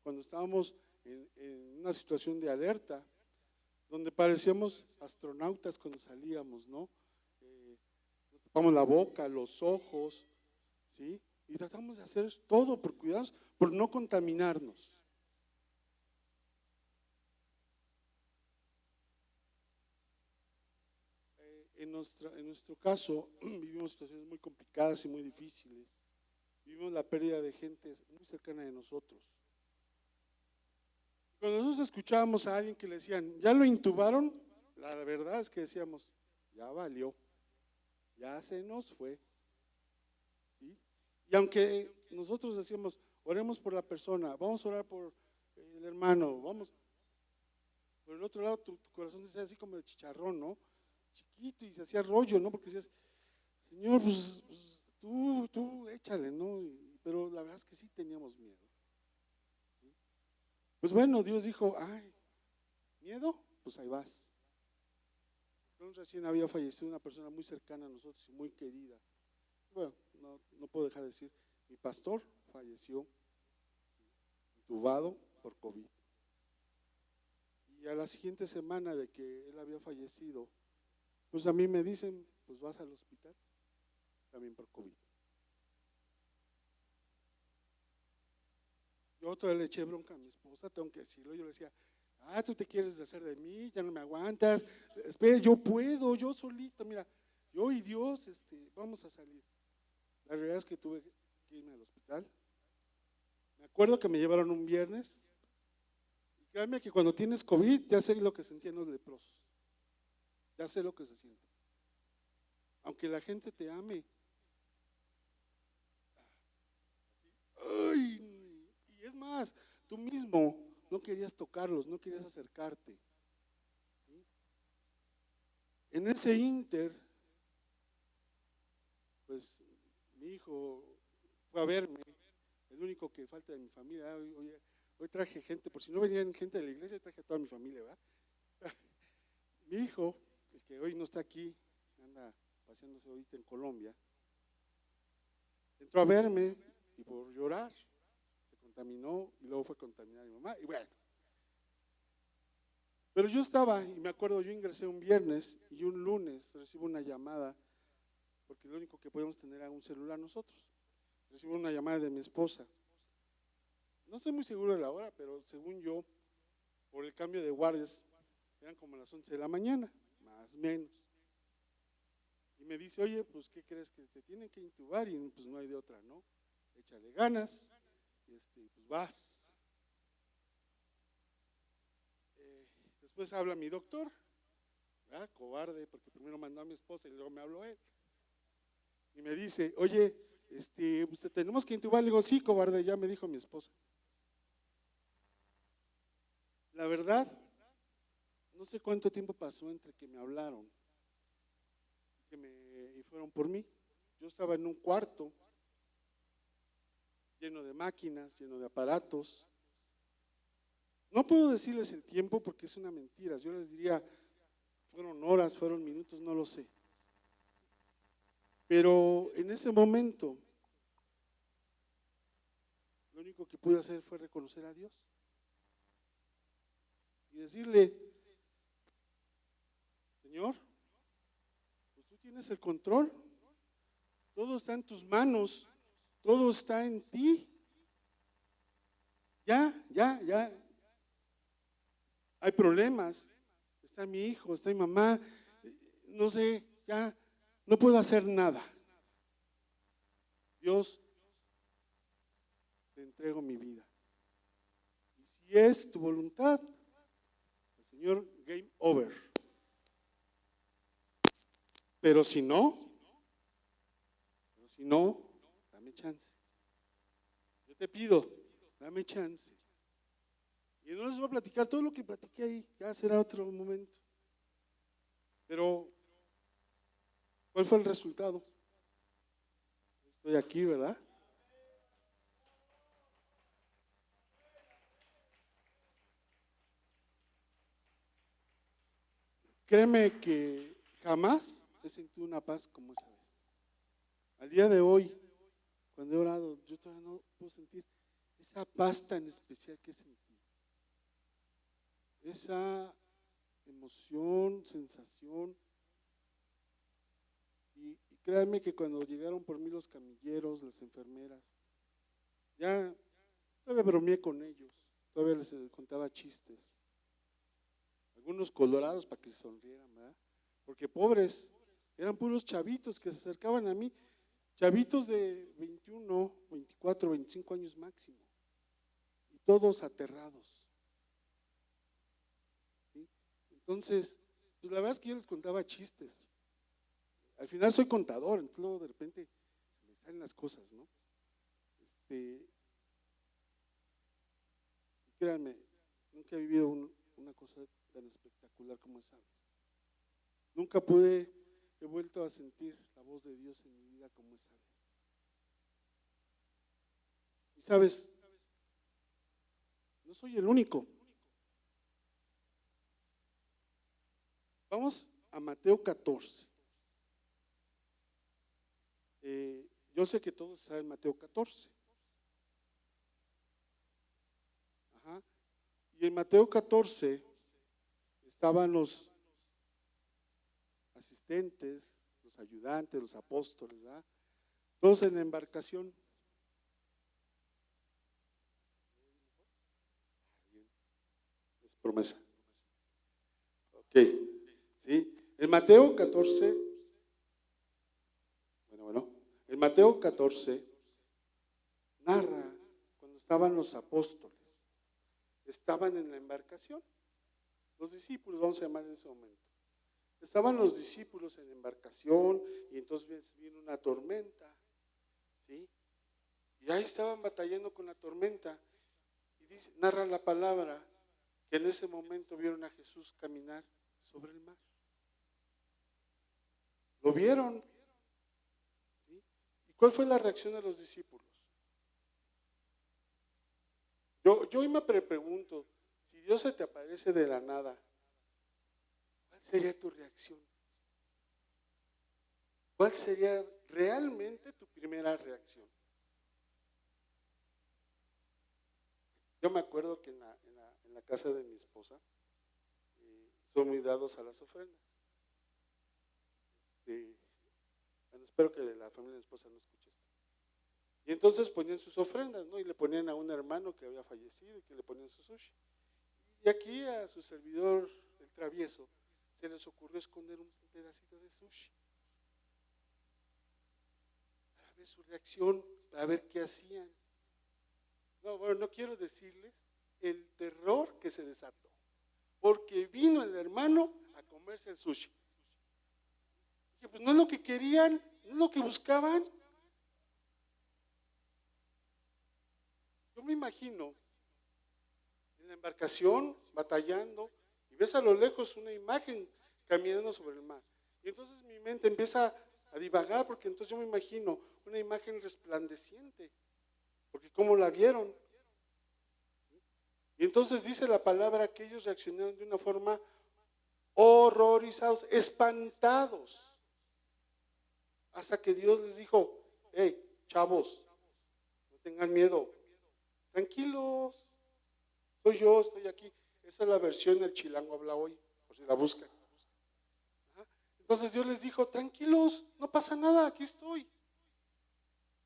cuando estábamos en una situación de alerta, donde parecíamos astronautas cuando salíamos, ¿no? Nos tapamos la boca, los ojos, ¿sí? Y tratamos de hacer todo por cuidarnos, por no contaminarnos. En nuestro caso, vivimos situaciones muy complicadas y muy difíciles. Vivimos la pérdida de gente muy cercana de nosotros. Cuando nosotros escuchábamos a alguien que le decían, ¿ya lo intubaron? La verdad es que decíamos, ya valió, ya se nos fue, ¿sí? Y aunque nosotros decíamos, oremos por la persona, vamos a orar por el hermano, vamos, por el otro lado tu corazón se hacía así como de chicharrón, ¿no? Chiquito, y se hacía rollo, ¿no? Porque decías, Señor, pues tú échale, ¿no? Pero la verdad es que sí teníamos miedo. ¿Sí? Pues bueno, Dios dijo, ay, ¿miedo? Pues ahí vas. Entonces recién había fallecido una persona muy cercana a nosotros y muy querida. Bueno, no puedo dejar de decir, mi pastor falleció intubado por COVID. Y a la siguiente semana de que él había fallecido, pues a mí me dicen, pues vas al hospital, también por COVID. Yo todavía le eché bronca a mi esposa, tengo que decirlo, yo le decía, tú te quieres deshacer de mí, ya no me aguantas, espera, yo puedo, yo solito, mira, yo y Dios, vamos a salir. La realidad es que tuve que irme al hospital. Me acuerdo que me llevaron un viernes, y créanme que cuando tienes COVID, ya sé lo que sentían los leprosos, ya sé lo que se siente. Aunque la gente te ame, ay, y es más, tú mismo no querías tocarlos, no querías acercarte, ¿sí? En ese inter, pues mi hijo fue a verme, el único que falta de mi familia. Hoy traje gente, por si no venían gente de la iglesia, traje a toda mi familia, ¿verdad? Mi hijo, el que hoy no está aquí, anda paseándose ahorita en Colombia, entró a verme y por llorar se contaminó y luego fue a contaminar a mi mamá, y bueno. Pero yo estaba, y me acuerdo, yo ingresé un viernes y un lunes recibo una llamada, porque lo único que podíamos tener era un celular nosotros. Recibo una llamada de mi esposa. No estoy muy seguro de la hora, pero según yo, por el cambio de guardias, eran como las 11 de la mañana, más o menos. Y me dice, oye, pues ¿qué crees? Que te tienen que intubar y pues no hay de otra, ¿no? Échale ganas, pues vas. Después habla mi doctor, ¿verdad? Cobarde, porque primero mandó a mi esposa y luego me habló él. Y me dice, oye, pues tenemos que intubar. Le digo, sí, cobarde, ya me dijo mi esposa. La verdad, no sé cuánto tiempo pasó entre que me hablaron y fueron por mí. Yo estaba en un cuarto lleno de máquinas, lleno de aparatos. No puedo decirles el tiempo porque es una mentira. Yo les diría, fueron horas, fueron minutos, no lo sé. Pero en ese momento, lo único que pude hacer fue reconocer a Dios y decirle, Señor, pues tú tienes el control, todo está en tus manos, todo está en ti. Ya, hay problemas, está mi hijo, está mi mamá, no sé, ya no puedo hacer nada. Dios, te entrego mi vida. Y si es tu voluntad, el Señor, game over. Pero si no, dame chance. Yo te pido, dame chance. Y no les voy a platicar todo lo que platiqué ahí, ya será otro momento. Pero, ¿cuál fue el resultado? Estoy aquí, ¿verdad? Créeme que jamás he sentido una paz como esa vez. Al día de hoy, cuando he orado, yo todavía no puedo sentir esa paz tan especial que he sentido. Esa emoción, sensación. Y créanme que cuando llegaron por mí los camilleros, las enfermeras, ya todavía bromeé con ellos, todavía les contaba chistes. Algunos colorados para que se sonrieran, ¿verdad? Porque pobres, eran puros chavitos que se acercaban a mí, chavitos de 21, 24, 25 años máximo, y todos aterrados. ¿Sí? Entonces, pues la verdad es que yo les contaba chistes. Al final soy contador, entonces luego de repente se me salen las cosas, ¿no? Créanme, nunca he vivido una cosa tan espectacular como esa vez. Nunca he vuelto a sentir la voz de Dios en mi vida como esa vez. Y sabes, no soy el único. Vamos a Mateo 14. Yo sé que todos saben Mateo 14. Ajá. Y en Mateo 14 estaban los asistentes, los ayudantes, los apóstoles, ¿verdad? Todos en la embarcación. Es promesa. Ok, ¿sí? En Mateo 14, en Mateo 14 narra cuando estaban los apóstoles, estaban en la embarcación, los discípulos, vamos a llamar en ese momento. Estaban los discípulos en la embarcación y entonces vino una tormenta, ¿sí? Y ahí estaban batallando con la tormenta y narra la palabra que en ese momento vieron a Jesús caminar sobre el mar. Lo vieron, ¿sí? ¿Y cuál fue la reacción de los discípulos? Yo hoy me pregunto, si Dios se te aparece de la nada, ¿cuál sería tu reacción? ¿Cuál sería realmente tu primera reacción? Yo me acuerdo que en la casa de mi esposa son muy dados a las ofrendas. Bueno, espero que la familia de mi esposa no escuche esto. Y entonces ponían sus ofrendas, ¿no? Y le ponían a un hermano que había fallecido y que le ponían su sushi. Y aquí a su servidor, el travieso, se les ocurrió esconder un pedacito de sushi. Para ver su reacción, para ver qué hacían. No, bueno, no quiero decirles el terror que se desató. Porque vino el hermano a comerse el sushi. Dije, pues no es lo que querían, no es lo que buscaban. Yo me imagino en la embarcación batallando y ves a lo lejos una imagen caminando sobre el mar. Y entonces mi mente empieza a divagar porque entonces yo me imagino una imagen resplandeciente. Porque ¿cómo la vieron? Y entonces dice la palabra que ellos reaccionaron de una forma horrorizados, espantados. Hasta que Dios les dijo, hey, chavos, no tengan miedo, tranquilos, soy yo, estoy aquí. Esa es la versión del Chilango habla hoy, por si la buscan. Entonces Dios les dijo, tranquilos, no pasa nada, aquí estoy.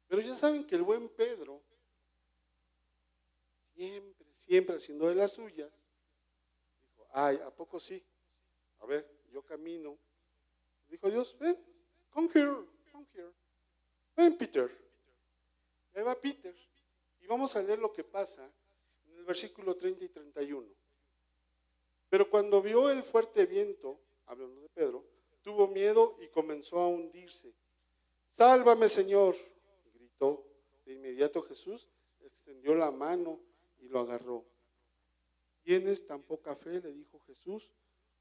Pero ya saben que el buen Pedro, siempre haciendo de las suyas, dijo, ay, ¿a poco sí? A ver, yo camino. Dijo Dios, ven, come here. Ven, Peter. Ahí va Peter. Y vamos a leer lo que pasa en el versículo 30 y 31. Pero cuando vio el fuerte viento, hablando de Pedro, tuvo miedo y comenzó a hundirse. Sálvame, Señor, gritó. De inmediato Jesús extendió la mano y lo agarró. ¿Tienes tan poca fe?, le dijo Jesús.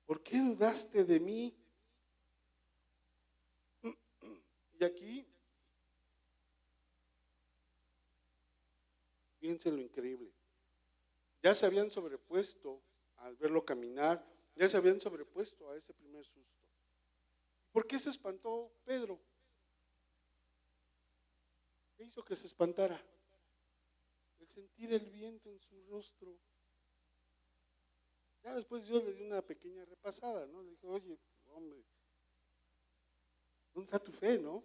¿Por qué dudaste de mí? Y aquí, fíjense lo increíble. Ya se habían sobrepuesto al verlo caminar, ya se habían sobrepuesto a ese primer susto. ¿Por qué se espantó Pedro? ¿Qué hizo que se espantara? El sentir el viento en su rostro. Ya después Dios le dio una pequeña repasada, ¿no? Le dijo, oye, hombre, ¿dónde está tu fe, no?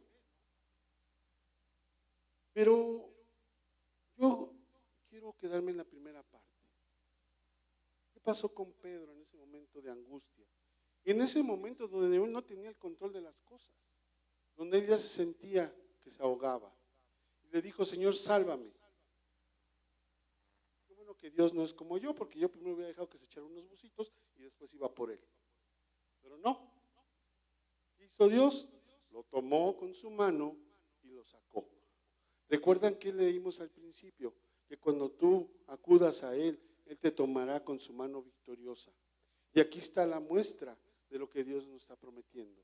Pero yo quiero quedarme en la primera parte. ¿Qué pasó con Pedro en ese momento de angustia? Y en ese momento donde él no tenía el control de las cosas, donde él ya se sentía que se ahogaba. Y le dijo, Señor, sálvame. Qué bueno que Dios no es como yo, porque yo primero hubiera dejado que se echara unos bucitos y después iba por él. Pero no. ¿Qué hizo Dios? Lo tomó con su mano y lo sacó. ¿Recuerdan que leímos al principio? Que cuando tú acudas a Él, Él te tomará con su mano victoriosa. Y aquí está la muestra de lo que Dios nos está prometiendo,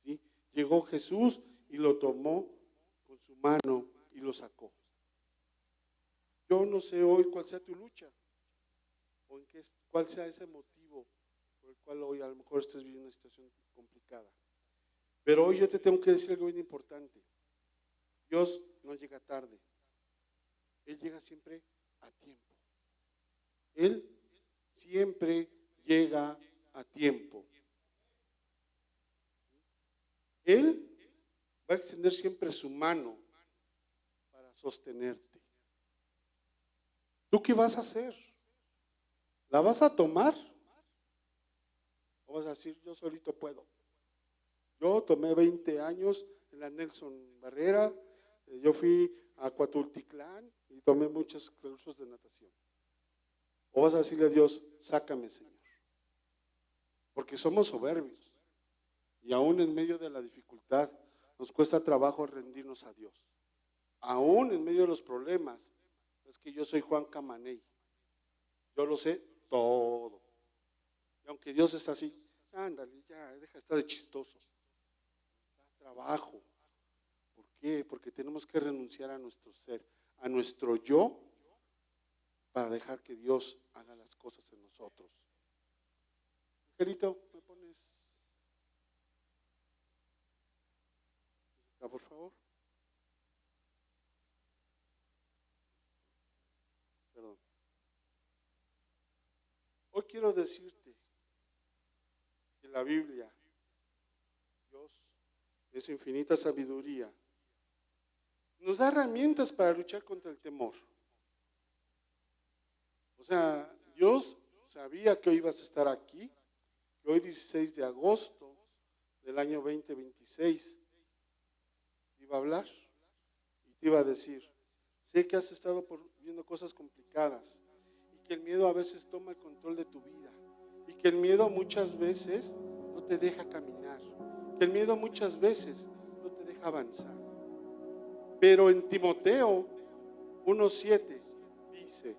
¿sí? Llegó Jesús y lo tomó con su mano y lo sacó. Yo no sé hoy cuál sea tu lucha o cuál sea ese motivo por el cual hoy a lo mejor estés viviendo una situación complicada. Pero hoy yo te tengo que decir algo bien importante. Dios no llega tarde. Él llega siempre a tiempo. Él siempre llega a tiempo. Él va a extender siempre su mano para sostenerte. ¿Tú qué vas a hacer? ¿La vas a tomar? ¿O vas a decir, yo solito puedo? Yo tomé 20 años en la Nelson Barrera, yo fui a Coatultitlán y tomé muchos cursos de natación. ¿O vas a decirle a Dios, sácame, Señor? Porque somos soberbios y aún en medio de la dificultad nos cuesta trabajo rendirnos a Dios. Aún en medio de los problemas, es que yo soy Juan Camaney, yo lo sé todo. Y aunque Dios está así, ándale, ya, deja de estar de chistoso. Da trabajo. ¿Por qué? Porque tenemos que renunciar a nuestro ser, a nuestro yo, para dejar que Dios haga las cosas en nosotros. Angelito, ¿me pones acá, por favor? Perdón. Hoy quiero decirte que la Biblia, Dios, en su infinita sabiduría, nos da herramientas para luchar contra el temor. O sea, Dios sabía que hoy ibas a estar aquí, que hoy 16 de agosto del año 2026 iba a hablar y te iba a decir, sé que has estado viendo cosas complicadas y que el miedo a veces toma el control de tu vida y que el miedo muchas veces no te deja caminar, que el miedo muchas veces no te deja avanzar. Pero en Timoteo 1:7 dice,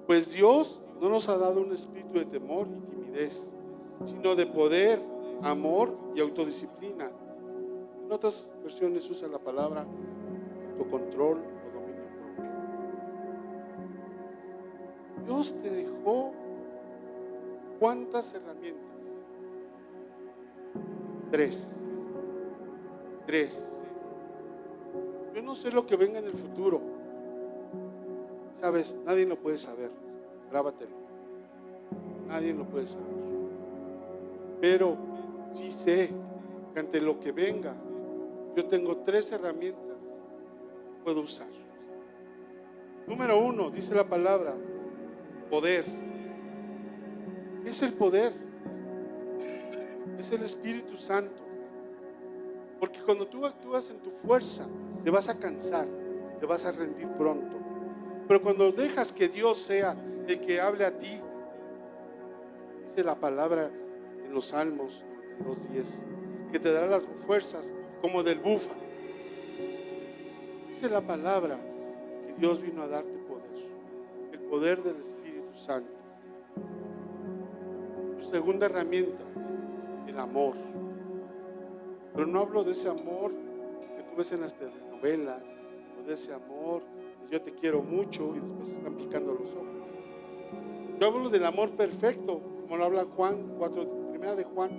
pues Dios no nos ha dado un espíritu de temor y timidez, sino de poder, amor y autodisciplina. En otras versiones usa la palabra autocontrol o dominio propio. Dios te dejó ¿cuántas herramientas? Tres. Yo no sé lo que venga en el futuro. Sabes, nadie lo puede saber. Grábatelo. Nadie lo puede saber. Pero sí sé que ante lo que venga, yo tengo 3 herramientas que puedo usar. Número 1, dice la palabra, poder. ¿Qué es el poder? Es el Espíritu Santo. Porque cuando tú actúas en tu fuerza, te vas a cansar, te vas a rendir pronto. Pero cuando dejas que Dios sea el que hable a ti, Dice la palabra en los Salmos 92:10, que te dará las fuerzas como del búfalo. Dice la palabra que Dios vino a darte poder, el poder del Espíritu Santo. Tu segunda herramienta, el amor. Pero no hablo de ese amor que tú ves en las telenovelas, o de ese amor de yo te quiero mucho y después están picando los ojos. Yo hablo del amor perfecto, como lo habla primera de Juan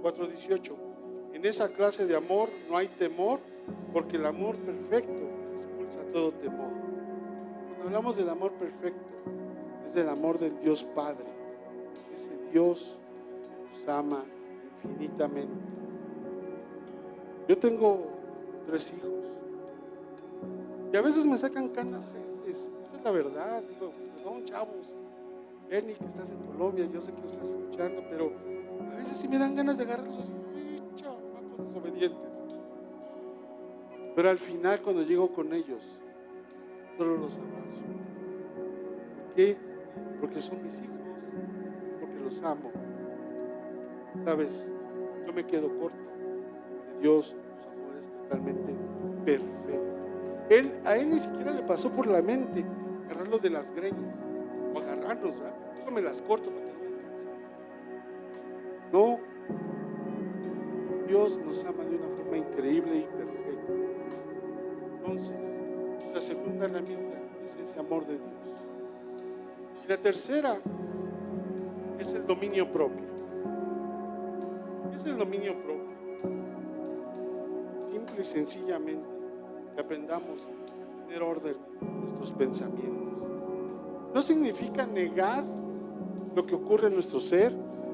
4:18. En esa clase de amor no hay temor, porque el amor perfecto expulsa todo temor. Cuando hablamos del amor perfecto, es del amor del Dios Padre, ese Dios que nos ama infinitamente. Yo tengo 3 hijos y a veces me sacan canas, esa es la verdad. Digo, perdón, chavos, Ernie, que estás en Colombia, yo sé que lo estás escuchando, pero a veces sí me dan ganas de agarrarlos, chamacos desobedientes. Pero al final, cuando llego con ellos, solo los abrazo. ¿Por qué? Porque son mis hijos, porque los amo. Sabes, yo me quedo corto. Dios, su amor es totalmente perfecto. A él ni siquiera le pasó por la mente agarrarlos de las greñas o agarrarlos, ¿verdad? Eso me las corto para que no me alcance. No, Dios nos ama de una forma increíble y perfecta. Entonces, nuestra segunda herramienta es ese amor de Dios. Y la tercera es el dominio propio. ¿Qué es el dominio propio? Simple y sencillamente que aprendamos a tener orden en nuestros pensamientos. No significa negar lo que ocurre en nuestro ser,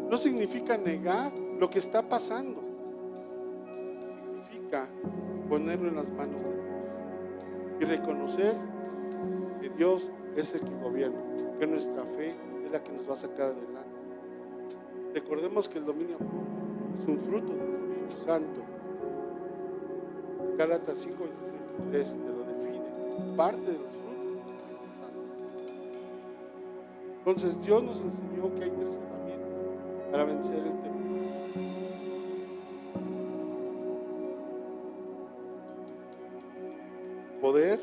no significa negar lo que está pasando, significa ponerlo en las manos de Dios y reconocer que Dios es el que gobierna, que nuestra fe es la que nos va a sacar adelante. Recordemos que el dominio propio es un fruto del Espíritu Santo. Gálatas 5:23 te lo define, parte de los frutos del Espíritu Santo. Entonces Dios nos enseñó que hay 3 herramientas para vencer el temor. Poder,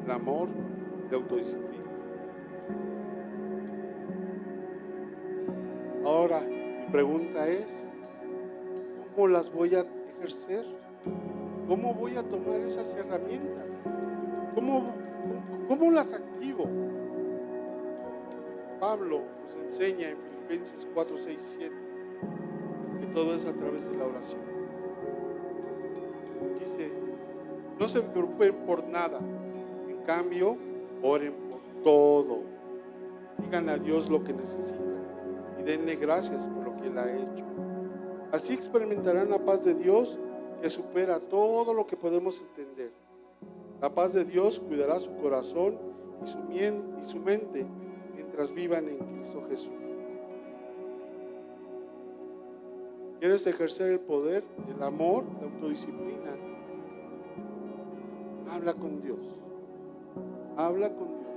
el amor y la autodisciplina. Ahora, mi pregunta es, ¿cómo las voy a ejercer? ¿Cómo voy a tomar esas herramientas? ¿Cómo las activo? Pablo nos enseña en Filipenses 4:6-7 que todo es a través de la oración. Dice, no se preocupen por nada, en cambio, oren por todo. Díganle a Dios lo que necesitan y denle gracias por lo que Él ha hecho. Así experimentarán la paz de Dios que supera todo lo que podemos entender. La paz de Dios cuidará su corazón y su mente mientras vivan en Cristo Jesús. ¿Quieres ejercer el poder, el amor, la autodisciplina? Habla con Dios. Habla con Dios.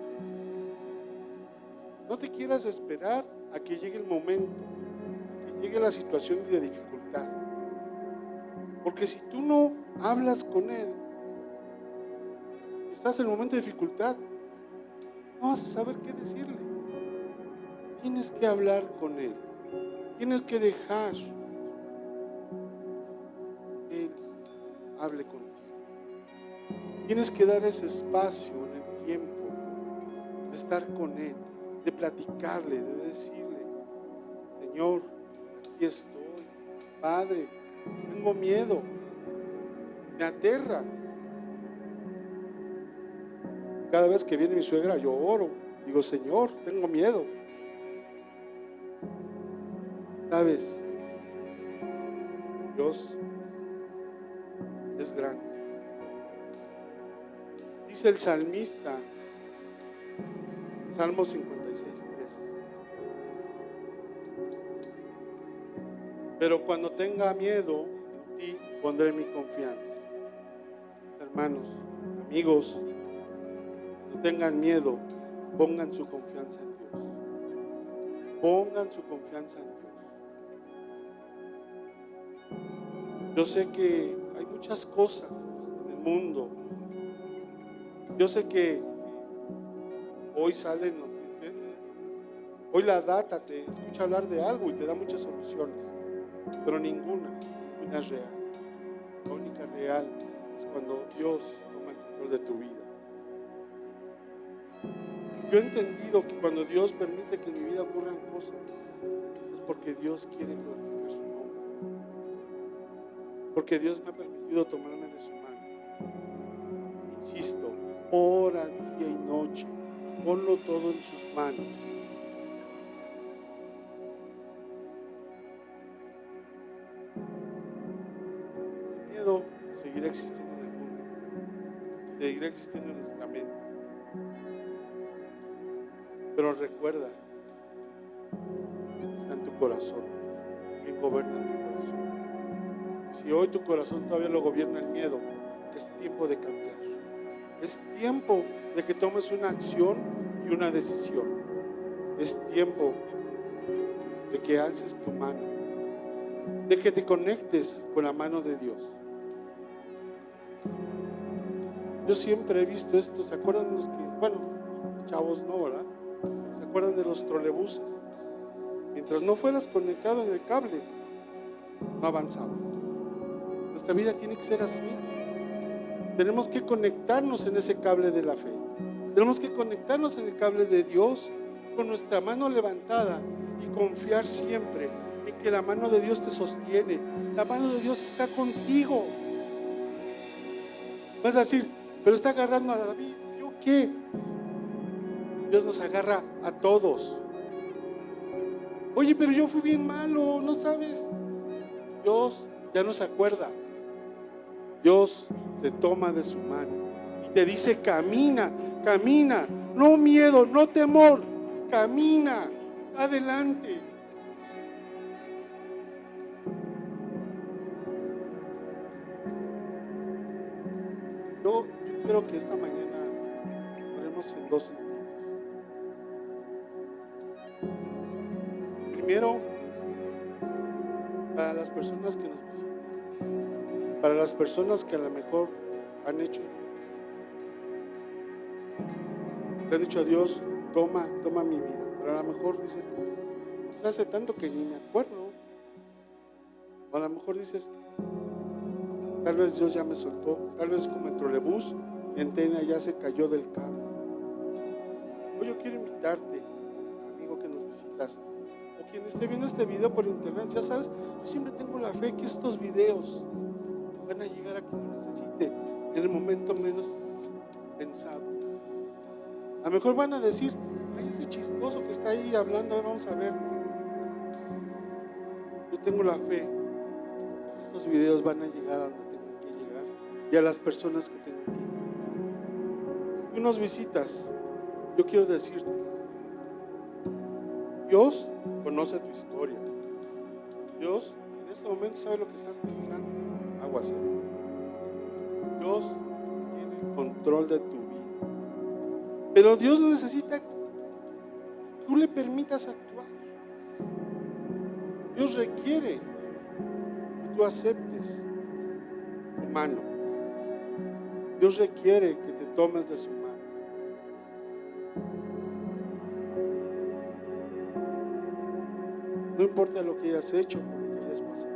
No te quieras esperar a que llegue el momento, a que llegue la situación de dificultad. Porque si tú no hablas con Él, estás en el momento de dificultad, no vas a saber qué decirle. Tienes que hablar con Él. Tienes que dejar que Él hable contigo. Tienes que dar ese espacio en el tiempo de estar con Él, de platicarle, de decirle, Señor, aquí estoy, Padre, tengo miedo, me aterra. Cada vez que viene mi suegra yo oro, digo, Señor, tengo miedo. ¿Sabes? Dios es grande. Dice el salmista, Salmo 56:3. Pero cuando tenga miedo, en ti pondré mi confianza. Hermanos, amigos, no tengan miedo, pongan su confianza en Dios. Pongan su confianza en Dios. Yo sé que hay muchas cosas en el mundo. Yo sé que hoy salen, hoy la data te escucha hablar de algo y te da muchas soluciones, pero ninguna es real. La única real es cuando Dios toma el control de tu vida. Yo he entendido que cuando Dios permite que en mi vida ocurran cosas, es porque Dios quiere glorificar su nombre. Porque Dios me ha permitido tomarme de su mano. Insisto, ora día y noche, ponlo todo en sus manos. El miedo seguirá existiendo en el mundo, seguirá existiendo en nuestra mente. Pero recuerda, está en tu corazón, quien gobierna en tu corazón. Si hoy tu corazón todavía lo gobierna el miedo, es tiempo de cambiar. Es tiempo de que tomes una acción y una decisión. Es tiempo de que alces tu mano, de que te conectes con la mano de Dios. Yo siempre he visto esto. ¿Se acuerdan de los que, bueno, chavos no, verdad? ¿Se acuerdan de los trolebuses? Mientras no fueras conectado en el cable, no avanzabas. Nuestra vida tiene que ser así. Tenemos que conectarnos en ese cable de la fe. Tenemos que conectarnos en el cable de Dios con nuestra mano levantada y confiar siempre en que la mano de Dios te sostiene. La mano de Dios está contigo. Vas a decir, pero está agarrando a David. ¿Yo qué? Dios nos agarra a todos. Oye, pero yo fui bien malo, ¿no sabes? Dios ya no se acuerda. Dios te toma de su mano y te dice, camina, camina, no miedo, no temor, camina, adelante. Yo quiero que esta mañana oremos en dos sentidos. Primero, para las personas que nos visitan, para las personas que a lo mejor han hecho, le han dicho a Dios, toma mi vida, pero a lo mejor dices, pues hace tanto que ni me acuerdo, o a lo mejor dices, tal vez Dios ya me soltó, tal vez como el trolebús, mi antena ya se cayó del cable. Hoy yo quiero invitarte, amigo que nos visitas, o quien esté viendo este video por internet, ya sabes, yo siempre tengo la fe que estos videos van a llegar a quien lo necesite en el momento menos pensado. A lo mejor van a decir, ay, ese chistoso que está ahí hablando, vamos a ver. Yo tengo la fe que estos videos van a llegar a donde tengan que llegar y a las personas que tengan que llegar. Si tú nos visitas, yo quiero decirte, Dios conoce tu historia. Dios en este momento sabe lo que estás pensando. Aguas. Dios tiene el control de tu vida. Pero Dios necesita que tú le permitas actuar. Dios requiere que tú aceptes su mano. Dios requiere que te tomes de su mano. No importa lo que hayas hecho o lo que hayas pasado,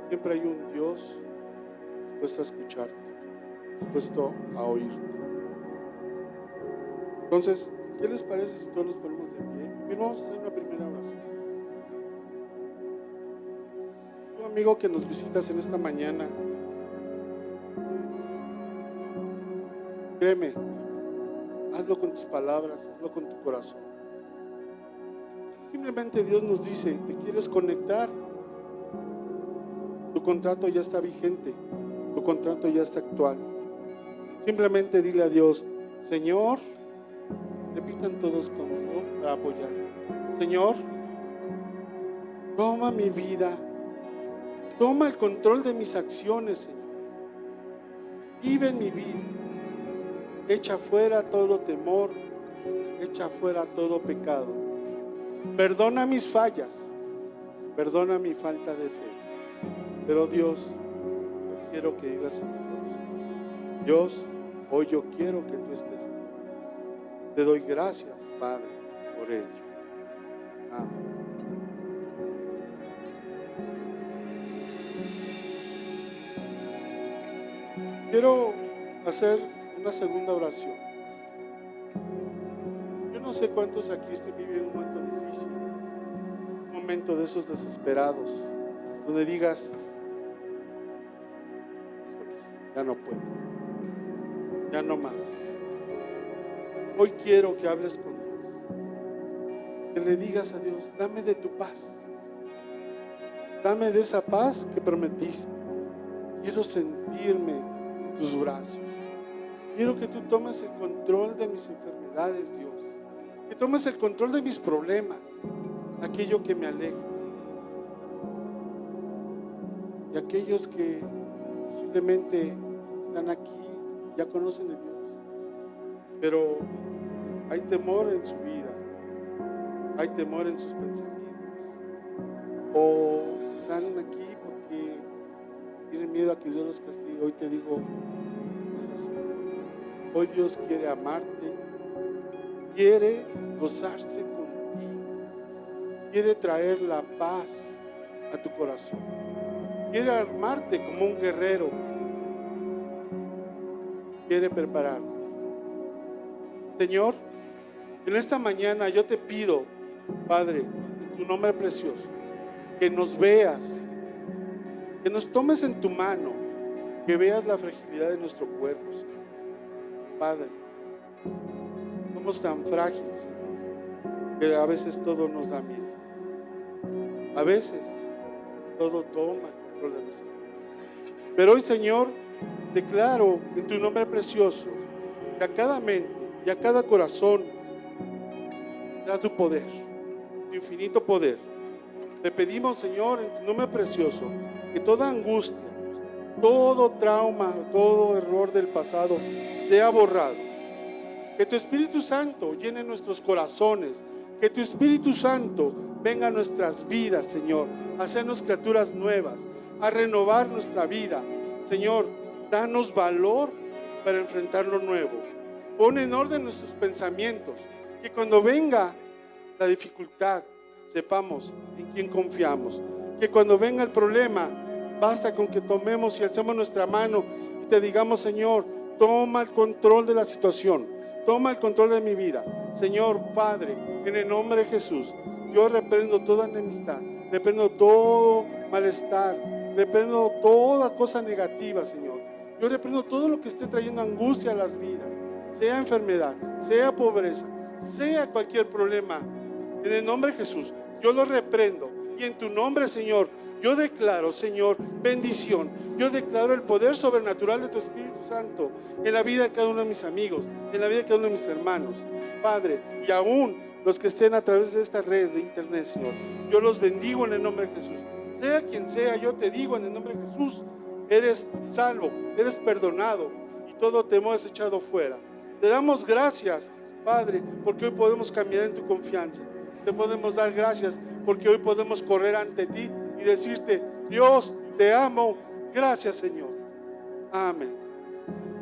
siempre hay un Dios dispuesto a escucharte, dispuesto a oírte. Entonces, ¿qué les parece si todos nos ponemos de pie? Bien, vamos a hacer una primera oración. Tú, amigo que nos visitas en esta mañana, créeme, hazlo con tus palabras, hazlo con tu corazón. Simplemente Dios nos dice, ¿te quieres conectar? Tu contrato ya está vigente, tu contrato ya está actual. Simplemente dile a Dios, Señor, repitan todos conmigo para apoyar. Señor, toma mi vida, toma el control de mis acciones, Señor. Vive en mi vida, echa fuera todo temor, echa fuera todo pecado. Perdona mis fallas, perdona mi falta de fe. Pero Dios, yo quiero que vivas en mi corazón. Dios, hoy yo quiero que tú estés en mí. Te doy gracias, Padre, por ello. Amén. Quiero hacer una segunda oración. Yo no sé cuántos aquí estén viviendo un momento difícil, un momento de esos desesperados, donde digas, ya no puedo, ya no más. Hoy quiero que hables con Dios, que le digas a Dios, dame de tu paz, dame de esa paz que prometiste. Quiero sentirme en tus brazos. Quiero que tú tomes el control de mis enfermedades, Dios, que tomes el control de mis problemas, aquello que me aleja, y aquellos que posiblemente están aquí, ya conocen de Dios, pero hay temor en su vida, hay temor en sus pensamientos, o están aquí porque tienen miedo a que Dios los castigue. Hoy te digo, no es así. Hoy Dios quiere amarte, quiere gozarse contigo, quiere traer la paz a tu corazón, quiere armarte como un guerrero, quiere prepararte. Señor, en esta mañana yo te pido, Padre, en tu nombre precioso, que nos veas, que nos tomes en tu mano, que veas la fragilidad de nuestro cuerpo, Señor. Padre, somos tan frágiles, Señor, que a veces todo nos da miedo. A veces todo toma el control de nuestras vidas. Pero hoy, Señor, declaro en tu nombre precioso que a cada mente y a cada corazón da tu poder, tu infinito poder. Te pedimos, Señor, en tu nombre precioso, que toda angustia, todo trauma, todo error del pasado sea borrado. Que tu Espíritu Santo llene nuestros corazones. Que tu Espíritu Santo venga a nuestras vidas, Señor, a hacernos criaturas nuevas, a renovar nuestra vida. Señor, danos valor para enfrentar lo nuevo. Pon en orden nuestros pensamientos, que cuando venga la dificultad, sepamos en quién confiamos. Que cuando venga el problema, basta con que tomemos y alcemos nuestra mano y te digamos, Señor, toma el control de la situación, toma el control de mi vida. Señor Padre, en el nombre de Jesús, yo reprendo toda enemistad, reprendo todo malestar, reprendo toda cosa negativa, Señor. Yo reprendo todo lo que esté trayendo angustia a las vidas, sea enfermedad, sea pobreza, sea cualquier problema. En el nombre de Jesús, yo lo reprendo. Y en tu nombre, Señor, yo declaro, Señor, bendición. Yo declaro el poder sobrenatural de tu Espíritu Santo en la vida de cada uno de mis amigos, en la vida de cada uno de mis hermanos, Padre, y aún los que estén a través de esta red de internet, Señor. Yo los bendigo en el nombre de Jesús. Sea quien sea, yo te digo en el nombre de Jesús, eres salvo, eres perdonado y todo temor es echado fuera. Te damos gracias, Padre, porque hoy podemos caminar en tu confianza. Te podemos dar gracias porque hoy podemos correr ante ti y decirte, Dios, te amo. Gracias, Señor. Amén.